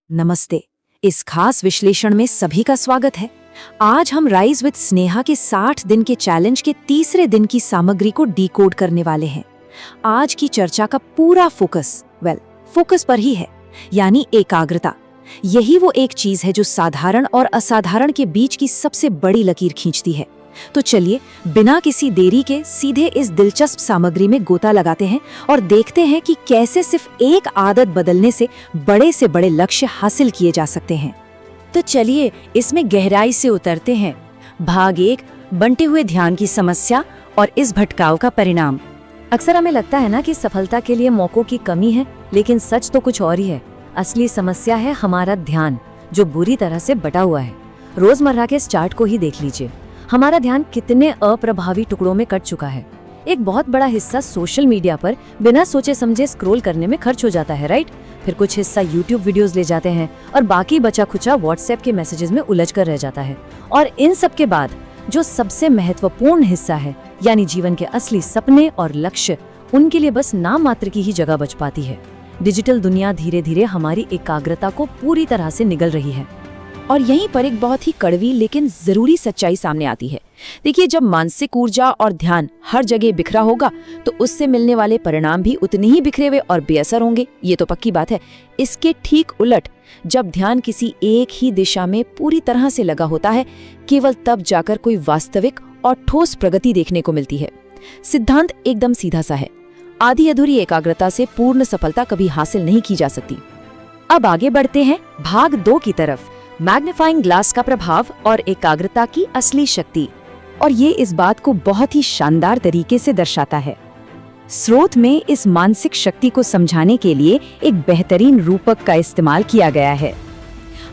नमस्ते। इस खास विश्लेषण में सभी का स्वागत है। आज हम राइज विद स्नेहा के 60 दिन के चैलेंज के तीसरे दिन की सामग्री को डिकोड करने वाले हैं। आज की चर्चा का पूरा फोकस पर ही है, यानी एकाग्रता। यही वो एक चीज है जो साधारण और असाधारण के बीच की सबसे बड़ी लकीर खींचती है। तो चलिए बिना किसी देरी के सीधे इस दिलचस्प सामग्री में गोता लगाते हैं और देखते हैं कि कैसे सिर्फ एक आदत बदलने से बड़े लक्ष्य हासिल किए जा सकते हैं। तो चलिए इसमें गहराई से उतरते हैं। भाग 1, बंटे हुए ध्यान की समस्या और इस भटकाव का परिणाम। अक्सर हमें लगता है ना कि सफलता के लिए मौकों की कमी है, लेकिन सच तो कुछ और ही है। असली समस्या है हमारा ध्यान, जो बुरी तरह से बटा हुआ है। रोजमर्रा के इस चार्ट को ही देख लीजिए, हमारा ध्यान कितने अप्रभावी टुकड़ों में कट चुका है। एक बहुत बड़ा हिस्सा सोशल मीडिया पर बिना सोचे समझे स्क्रॉल करने में खर्च हो जाता है, राइट? फिर कुछ हिस्सा यूट्यूब वीडियोस ले जाते हैं और बाकी बचा खुचा व्हाट्सएप के मैसेजेस में उलझ कर रह जाता है। और इन सब के बाद जो सबसे महत्वपूर्ण हिस्सा है, यानी जीवन के असली सपने और लक्ष्य, उनके लिए बस नाम मात्र की ही जगह बच पाती है। डिजिटल दुनिया धीरे धीरे हमारी एकाग्रता को पूरी तरह से निगल रही है। और यहीं पर एक बहुत ही कड़वी लेकिन जरूरी सच्चाई सामने आती है। देखिए, जब मानसिक ऊर्जा और ध्यान हर जगह बिखरा होगा तो उससे मिलने वाले परिणाम भी उतने ही बिखरे हुए और बेअसर होंगे। ये तो पक्की बात है। इसके ठीक उलट, जब ध्यान किसी एक ही दिशा में पूरी तरह से लगा होता है, केवल तब जाकर कोई वास्तविक और ठोस प्रगति देखने को मिलती है। सिद्धांत एकदम सीधा सा है, आधी अधूरी एकाग्रता से पूर्ण सफलता कभी हासिल नहीं की जा सकती। अब आगे बढ़ते हैं भाग 2 की तरफ, मैग्नीफाइंग ग्लास का प्रभाव और एकाग्रता की असली शक्ति। और ये इस बात को बहुत ही शानदार तरीके से दर्शाता है। स्रोत में इस मानसिक शक्ति को समझाने के लिए एक बेहतरीन रूपक का इस्तेमाल किया गया है।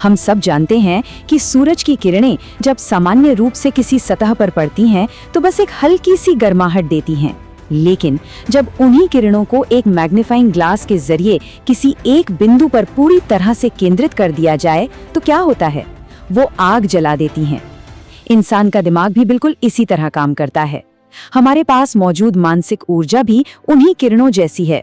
हम सब जानते हैं कि सूरज की किरणें जब सामान्य रूप से किसी सतह पर पड़ती हैं तो बस एक हल्की सी गर्माहट देती हैं, लेकिन जब उन्हीं किरणों को एक मैग्नीफाइंग ग्लास के जरिए किसी एक बिंदु पर पूरी तरह से केंद्रित कर दिया जाए तो क्या होता है? वो आग जला देती हैं। इंसान का दिमाग भी बिल्कुल इसी तरह काम करता है। हमारे पास मौजूद मानसिक ऊर्जा भी उन्हीं किरणों जैसी है।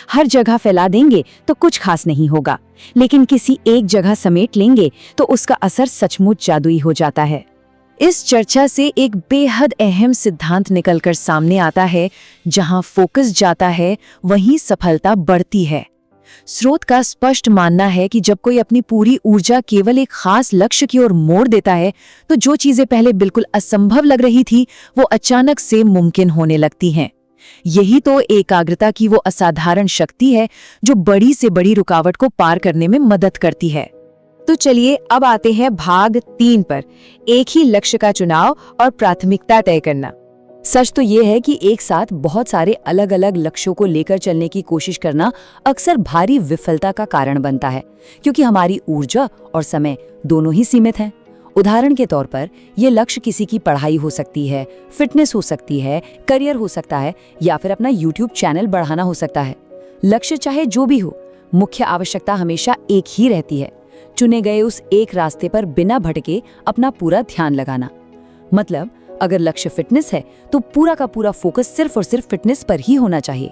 हर जगह फैला देंगे तो कुछ खास नहीं होगा, लेकिन किसी एक जगह समेट लेंगे तो उसका असर सचमुच जादुई हो जाता है। इस चर्चा से एक बेहद अहम सिद्धांत निकलकर सामने आता है, जहां फोकस जाता है वहीं सफलता बढ़ती है। स्रोत का स्पष्ट मानना है कि जब कोई अपनी पूरी ऊर्जा केवल एक खास लक्ष्य की ओर मोड़ देता है तो जो चीजें पहले बिल्कुल असंभव लग रही थी वो अचानक से मुमकिन होने लगती हैं। यही तो एकाग्रता की वो असाधारण शक्ति है जो बड़ी से बड़ी रुकावट को पार करने में मदद करती है। तो चलिए अब आते हैं भाग 3 पर, एक ही लक्ष्य का चुनाव और प्राथमिकता तय करना। सच तो ये है कि एक साथ बहुत सारे अलग अलग लक्ष्यों को लेकर चलने की कोशिश करना अक्सर भारी विफलता का कारण बनता है, क्योंकि हमारी ऊर्जा और समय दोनों ही सीमित हैं। उदाहरण के तौर पर ये लक्ष्य किसी की पढ़ाई हो सकती है, फिटनेस हो सकती है, करियर हो सकता है, या फिर अपना यूट्यूब चैनल बढ़ाना हो सकता है। लक्ष्य चाहे जो भी हो, मुख्य आवश्यकता हमेशा एक ही रहती है, चुने गए उस एक रास्ते पर बिना भटके अपना पूरा ध्यान लगाना। मतलब अगर लक्ष्य फिटनेस है तो पूरा का पूरा फोकस सिर्फ और सिर्फ फिटनेस पर ही होना चाहिए।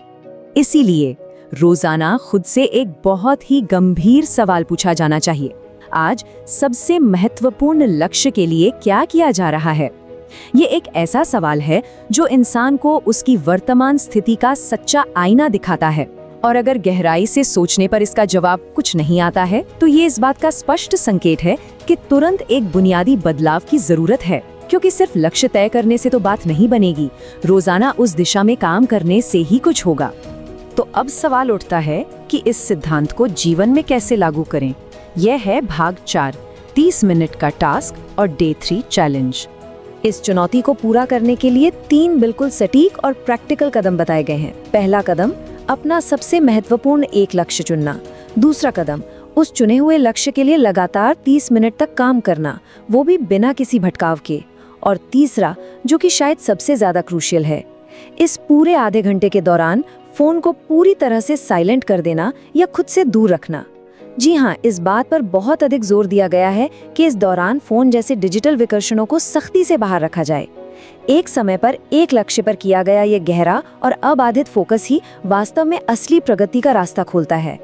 इसीलिए रोजाना खुद से एक बहुत ही गंभीर सवाल पूछा जाना चाहिए, आज सबसे महत्वपूर्ण लक्ष्य के लिए क्या किया जा रहा है? ये एक ऐसा सवाल है जो इंसान को उसकी वर्तमान स्थिति का सच्चा आईना दिखाता है। और अगर गहराई से सोचने पर इसका जवाब कुछ नहीं आता है तो ये इस बात का स्पष्ट संकेत है कि तुरंत एक बुनियादी बदलाव की जरूरत है, क्योंकि सिर्फ लक्ष्य तय करने से तो बात नहीं बनेगी, रोजाना उस दिशा में काम करने से ही कुछ होगा। तो अब सवाल उठता है कि इस सिद्धांत को जीवन में कैसे लागू करें। यह है भाग 4, 30 मिनट का टास्क और डे 3 चैलेंज। इस चुनौती को पूरा करने के लिए 3 बिल्कुल सटीक और प्रैक्टिकल कदम बताए गए हैं। पहला कदम, अपना सबसे महत्वपूर्ण एक लक्ष्य चुनना। दूसरा कदम, उस चुने हुए लक्ष्य के लिए लगातार 30 मिनट तक काम करना, वो भी बिना किसी भटकाव के। और तीसरा, जो कि शायद सबसे ज्यादा क्रूशियल है, इस पूरे आधे घंटे के दौरान फोन को पूरी तरह से साइलेंट कर देना या खुद से दूर रखना। जी हाँ, इस बात पर बहुत अधिक जोर दिया गया है कि इस दौरान फोन जैसे डिजिटल विकर्षणों को सख्ती से बाहर रखा जाए। एक समय पर एक लक्ष्य पर किया गया ये गहरा और अबाधित फोकस ही वास्तव में असली प्रगति का रास्ता खोलता है।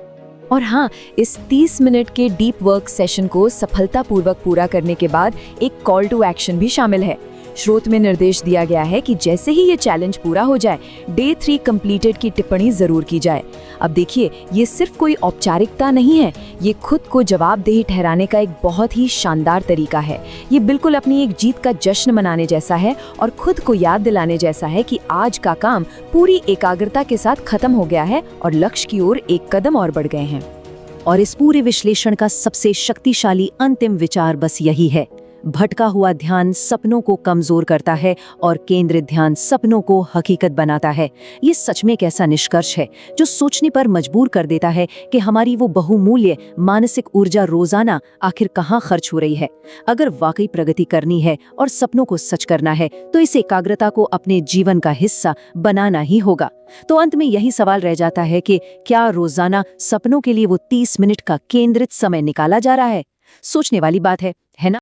और हाँ, इस 30 मिनट के डीप वर्क सेशन को सफलतापूर्वक पूरा करने के बाद एक कॉल टू एक्शन भी शामिल है। स्रोत में निर्देश दिया गया है कि जैसे ही ये चैलेंज पूरा हो जाए, डे 3 कंप्लीटेड की टिप्पणी जरूर की जाए। अब देखिए, ये सिर्फ कोई औपचारिकता नहीं है, ये खुद को जवाबदेही ठहराने का एक बहुत ही शानदार तरीका है। ये बिल्कुल अपनी एक जीत का जश्न मनाने जैसा है और खुद को याद दिलाने जैसा है कि आज का काम पूरी एकाग्रता के साथ खत्म हो गया है और लक्ष्य की ओर एक कदम और बढ़ गए हैं। और इस पूरे विश्लेषण का सबसे शक्तिशाली अंतिम विचार बस यही है, भटका हुआ ध्यान सपनों को कमजोर करता है और केंद्रित ध्यान सपनों को हकीकत बनाता है। ये सच में एक ऐसा निष्कर्ष है जो सोचने पर मजबूर कर देता है कि हमारी वो बहुमूल्य मानसिक ऊर्जा रोजाना आखिर कहाँ खर्च हो रही है। अगर वाकई प्रगति करनी है और सपनों को सच करना है तो इस एकाग्रता को अपने जीवन का हिस्सा बनाना ही होगा। तो अंत में यही सवाल रह जाता है कि क्या रोजाना सपनों के लिए वो 30 मिनट का केंद्रित समय निकाला जा रहा है? सोचने वाली बात है ना?